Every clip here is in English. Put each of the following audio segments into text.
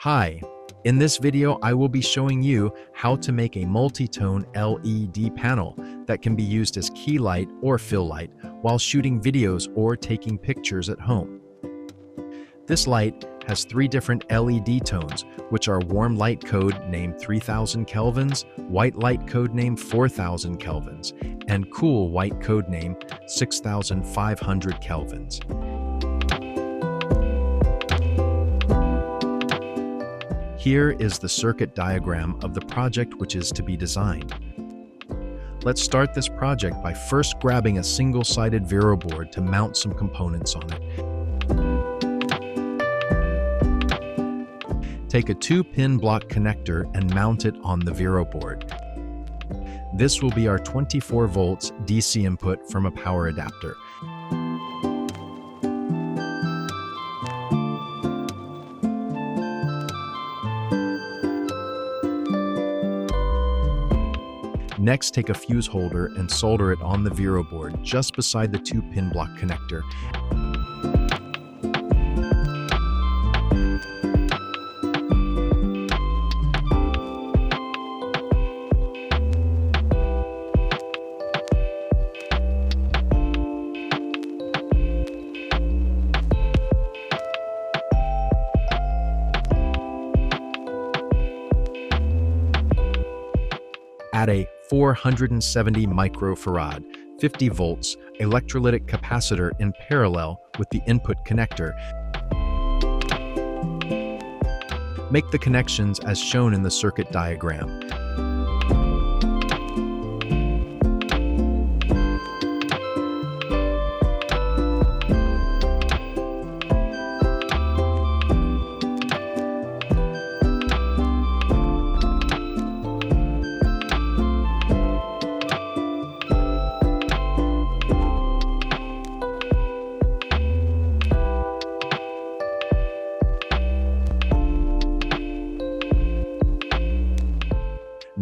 Hi, in this video I will be showing you how to make a multi-tone LED panel that can be used as key light or fill light while shooting videos or taking pictures at home. This light has 3 different LED tones, which are warm light code named 3000 kelvins, white light code named 4000 kelvins, and cool white code name 6500 kelvins. Here is the circuit diagram of the project which is to be designed. Let's start this project by first grabbing a single-sided Vero board to mount some components on it. Take a 2-pin block connector and mount it on the Vero board. This will be our 24 volts DC input from a power adapter. Next, take a fuse holder and solder it on the Vero board just beside the 2-pin block connector. Add a 470 microfarad, 50 volts, electrolytic capacitor in parallel with the input connector. Make the connections as shown in the circuit diagram.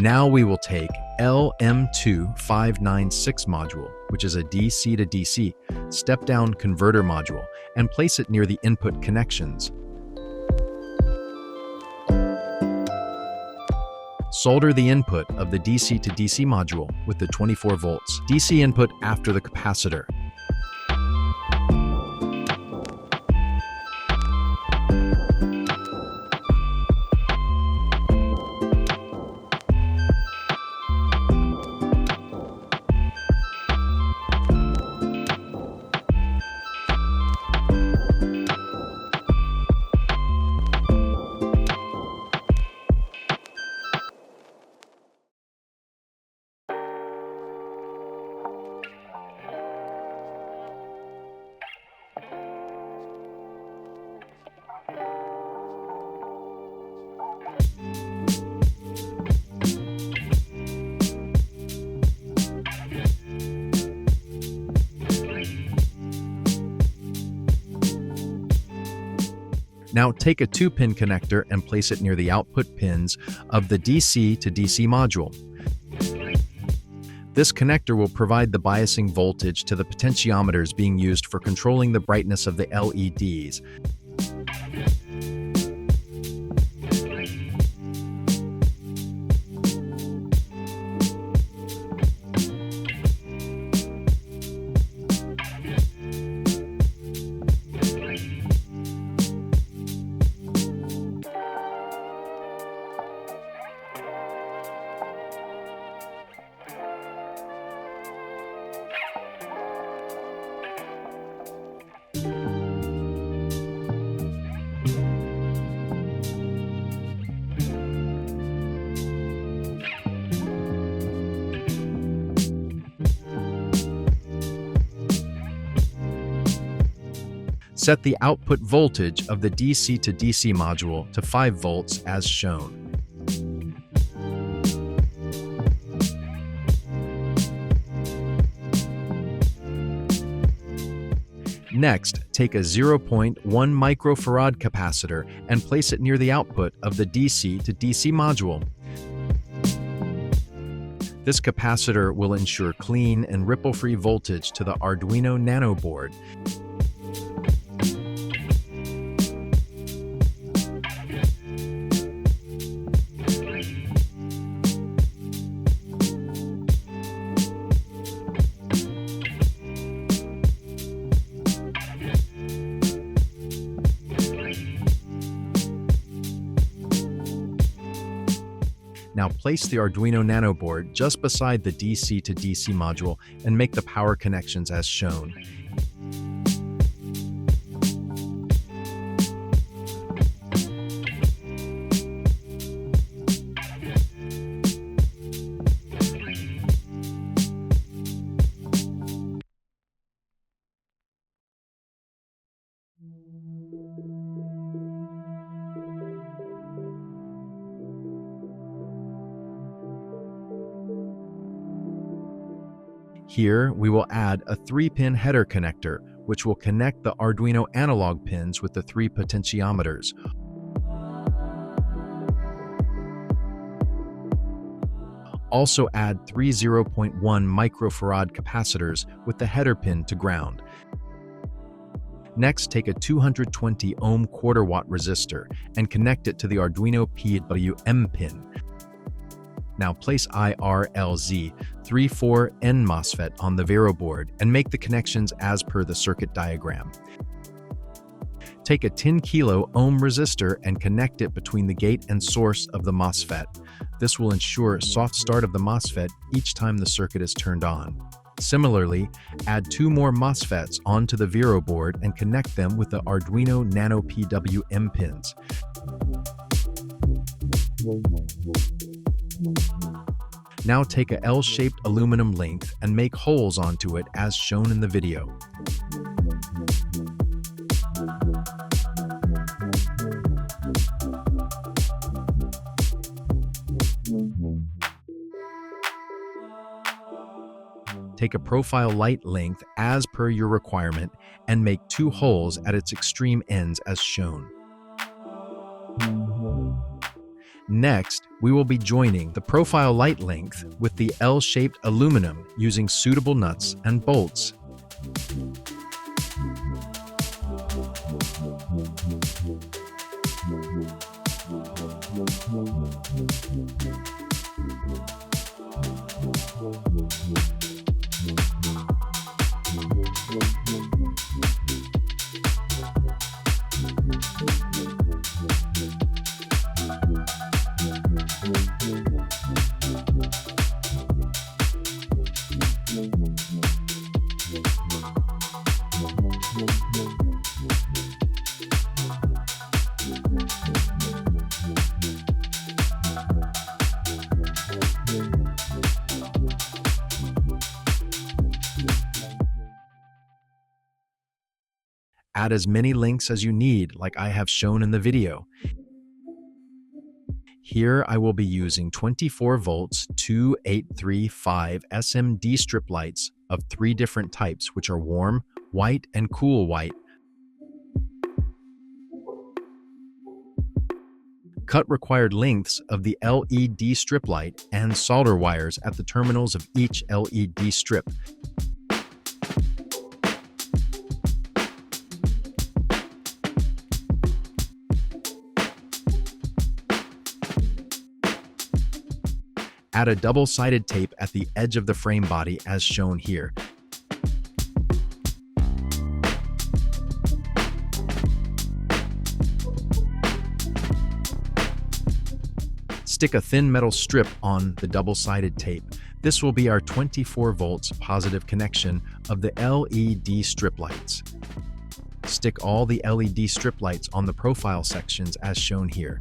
Now we will take LM2596 module, which is a DC to DC step-down converter module, and place it near the input connections. Solder the input of the DC to DC module with the 24 volts DC input after the capacitor. Now take a 2-pin connector and place it near the output pins of the DC to DC module. This connector will provide the biasing voltage to the potentiometers being used for controlling the brightness of the LEDs. Set the output voltage of the DC to DC module to 5 volts as shown. Next, take a 0.1 microfarad capacitor and place it near the output of the DC to DC module. This capacitor will ensure clean and ripple-free voltage to the Arduino Nano board. Now place the Arduino Nano board just beside the DC to DC module and make the power connections as shown. Here, we will add a 3-pin header connector, which will connect the Arduino analog pins with the 3 potentiometers. Also add 3 0.1 microfarad capacitors with the header pin to ground. Next, take a 220 ohm quarter-watt resistor and connect it to the Arduino PWM pin. Now place IRLZ34N MOSFET on the Vero board and make the connections as per the circuit diagram. Take a 10 kilo ohm resistor and connect it between the gate and source of the MOSFET. This will ensure soft start of the MOSFET each time the circuit is turned on. Similarly, add 2 more MOSFETs onto the Vero board and connect them with the Arduino Nano PWM pins. Now take a L-shaped aluminum length and make holes onto it as shown in the video. Take a profile light length as per your requirement and make 2 holes at its extreme ends as shown. Next, we will be joining the profile light length with the L-shaped aluminum using suitable nuts and bolts. Add as many links as you need, like I have shown in the video. Here I will be using 24 volts 2835 SMD strip lights of 3 different types, which are warm, white, and cool white. Cut required lengths of the LED strip light and solder wires at the terminals of each LED strip. Add a double-sided tape at the edge of the frame body as shown here. Stick a thin metal strip on the double-sided tape. This will be our 24 volts positive connection of the LED strip lights. Stick all the LED strip lights on the profile sections as shown here.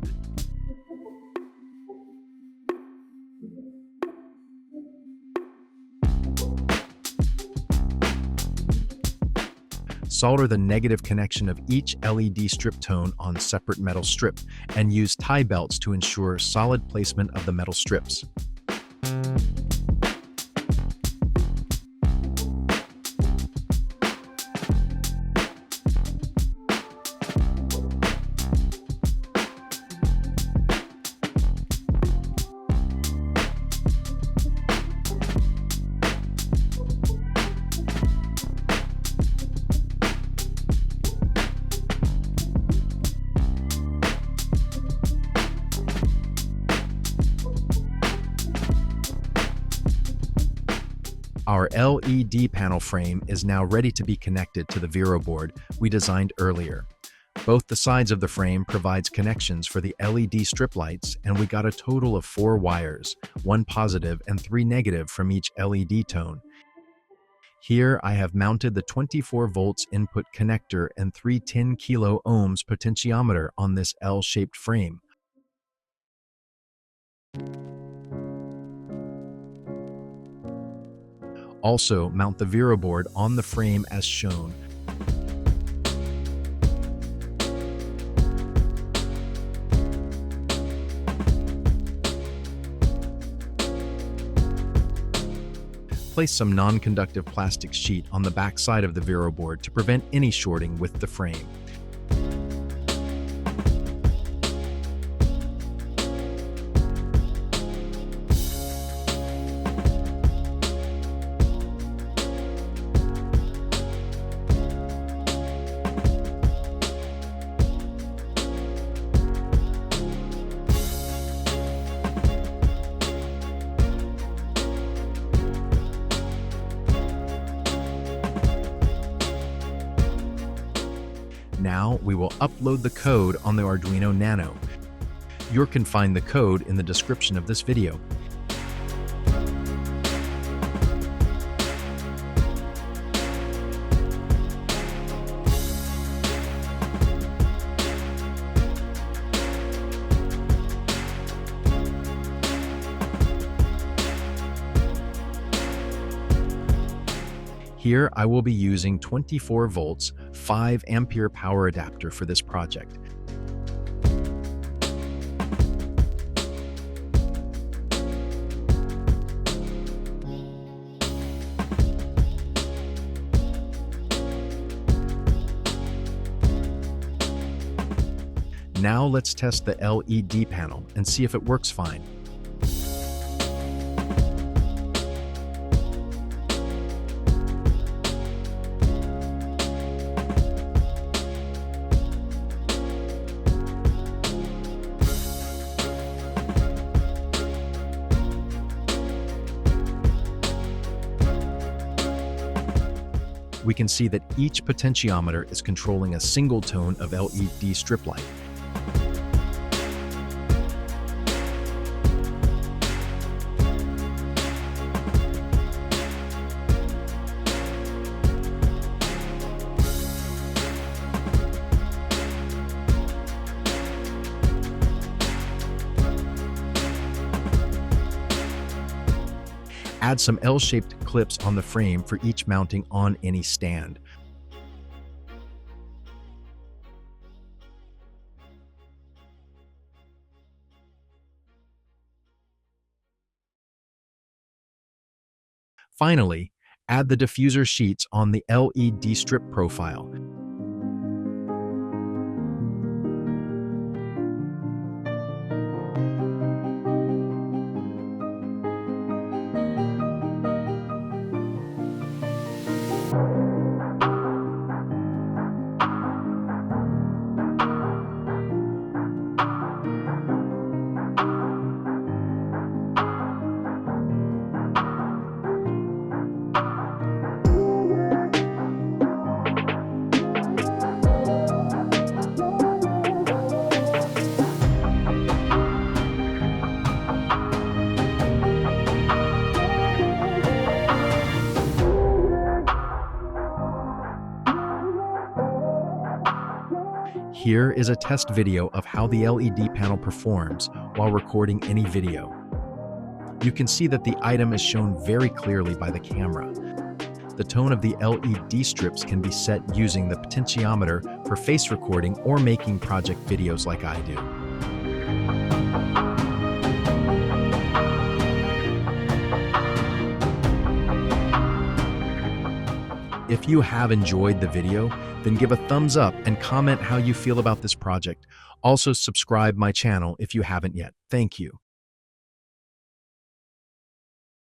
Solder the negative connection of each LED strip tone on separate metal strip and use tie belts to ensure solid placement of the metal strips. Our LED panel frame is now ready to be connected to the Vero board we designed earlier. Both the sides of the frame provides connections for the LED strip lights, and we got a total of 4 wires, 1 positive and 3 negative from each LED tone. Here I have mounted the 24 volts input connector and 3 10 kilo ohms potentiometer on this L-shaped frame. Also, mount the Vero board on the frame as shown. Place some non-conductive plastic sheet on the back side of the Vero board to prevent any shorting with the frame. Now we will upload the code on the Arduino Nano. You can find the code in the description of this video. Here I will be using 24 volts, 5 ampere power adapter for this project. Now let's test the LED panel and see if it works fine. We can see that each potentiometer is controlling a single tone of LED strip light. Add some L-shaped clips on the frame for each mounting on any stand. Finally, add the diffuser sheets on the LED strip profile. Here is a test video of how the LED panel performs while recording any video. You can see that the item is shown very clearly by the camera. The tone of the LED strips can be set using the potentiometer for face recording or making project videos like I do. If you have enjoyed the video, then give a thumbs up and comment how you feel about this project. Also subscribe my channel if you haven't yet. Thank you.